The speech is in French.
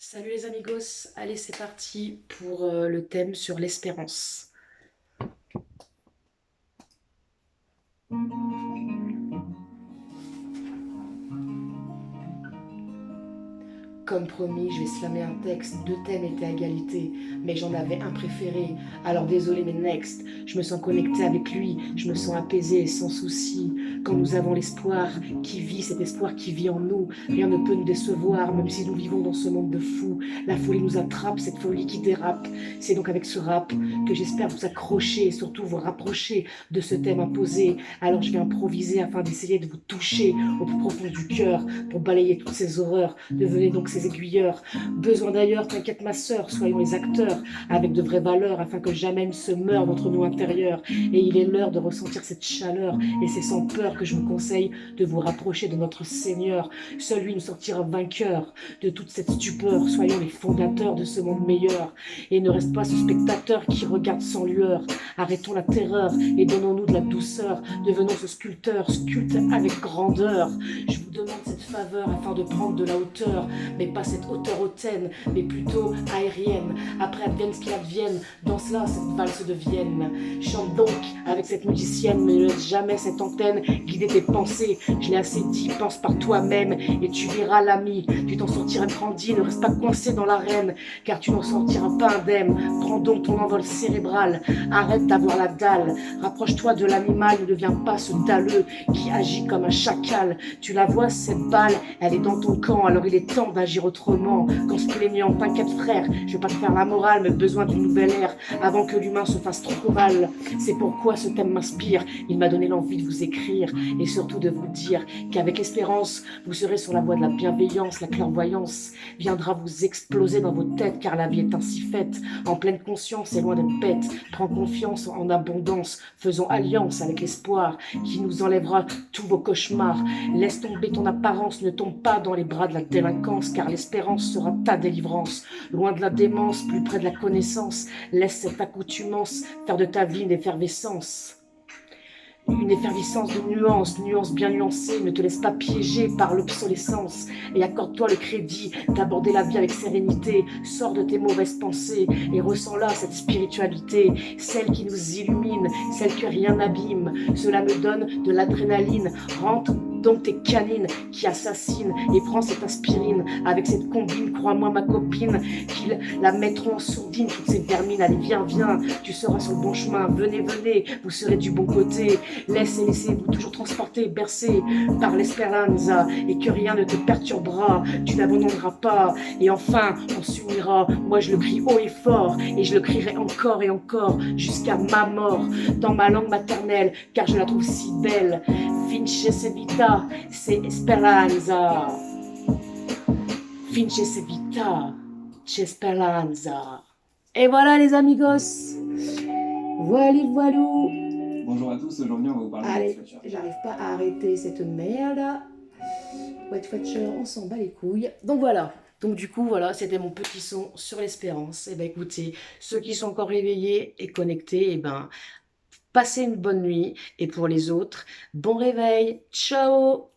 Salut les amigos, allez c'est parti pour le thème sur l'espérance. Comme promis, je vais slammer un texte, deux thèmes étaient à égalité, mais j'en avais un préféré, alors désolé mais next, je me sens connecté avec lui, je me sens apaisé et sans souci. Quand nous avons l'espoir qui vit, cet espoir qui vit en nous, rien ne peut nous décevoir, même si nous vivons dans ce monde de fous. La folie nous attrape, cette folie qui dérape. C'est donc avec ce rap que j'espère vous accrocher et surtout vous rapprocher de ce thème imposé. Alors je vais improviser afin d'essayer de vous toucher au plus profond du cœur pour balayer toutes ces horreurs. Devenez donc ces aiguilleurs. Besoin d'ailleurs, t'inquiète ma sœur, soyons les acteurs avec de vraies valeurs afin que jamais ne se meure d'entre nous intérieurs. Et il est l'heure de ressentir cette chaleur et c'est sans peur que je vous conseille de vous rapprocher de notre Seigneur. Seul lui nous sortira vainqueurs de toute cette stupeur. Soyons les fondateurs de ce monde meilleur et ne reste pas ce spectateur qui regarde sans lueur. Arrêtons la terreur et donnons-nous de la douceur. Devenons ce sculpteur, sculpte avec grandeur. Je vous demande cette faveur afin de prendre de la hauteur, mais pas cette hauteur hautaine, mais plutôt aérienne. Après advienne ce qu'il advienne, danse là cette valse de Vienne. Chante donc avec cette musicienne, mais ne laisse jamais cette antenne guider tes pensées. Je l'ai assez dit, pense par toi-même et tu verras l'ami. Tu t'en sortiras grandi, ne reste pas coincé dans l'arène, car tu n'en sortiras pas indemne. Prends donc ton envol cérébral, arrête d'avoir la dalle, rapproche-toi de l'animal, ne deviens pas ce dalleux qui agit comme un chacal. Tu la vois, cette balle, elle est dans ton camp, alors il est temps d'agir autrement. Qu'en se plaignant, t'inquiète frère, je vais pas te faire la morale, mais besoin d'une nouvelle ère avant que l'humain se fasse trop mal. C'est pourquoi ce thème m'inspire, il m'a donné l'envie de vous écrire et surtout de vous dire qu'avec espérance, vous serez sur la voie de la bienveillance, la clairvoyance viendra vous exploser dans vos têtes car la vie est ainsi faite, en pleine conscience et loin d'être bête. Prends confiance en abondance, faisons alliance avec l'espoir qui nous enlèvera tous vos cauchemars. Laisse tomber ton apparence, ne tombe pas dans les bras de la délinquance, car l'espérance sera ta délivrance. Loin de la démence, plus près de la connaissance, laisse cette accoutumance faire de ta vie une effervescence. Une effervescence de nuances, nuances bien nuancées, ne te laisse pas piéger par l'obsolescence et accorde-toi le crédit d'aborder la vie avec sérénité. Sors de tes mauvaises pensées et ressens là cette spiritualité, celle qui nous illumine, celle que rien n'abîme. Cela me donne de l'adrénaline, rentre donc tes canines qui assassinent et prends cette aspirine avec cette combine, crois-moi ma copine, qu'ils la mettront en sourdine, toutes ces vermines. Allez viens, viens, tu seras sur le bon chemin, venez, venez, vous serez du bon côté. Laissez-vous toujours transporter, bercé par l'espéranza et que rien ne te perturbera, tu n'abandonneras pas et enfin on s'unira. Moi je le crie haut et fort et je le crierai encore et encore jusqu'à ma mort dans ma langue maternelle car je la trouve si belle. Finche se vita, c'est esperanza. Finche se vita, c'est esperanza. Et voilà les amigos. Voilà, voilou. Bonjour à tous, aujourd'hui on va vous parler de White Allez, Fletcher. j'arrive pas à arrêter cette merde. White Fletcher, on s'en bat les couilles. Donc voilà. Donc du coup, voilà, c'était mon petit son sur l'espérance. Et ben écoutez, ceux qui sont encore réveillés et connectés, et ben passez une bonne nuit. Et pour les autres, bon réveil. Ciao!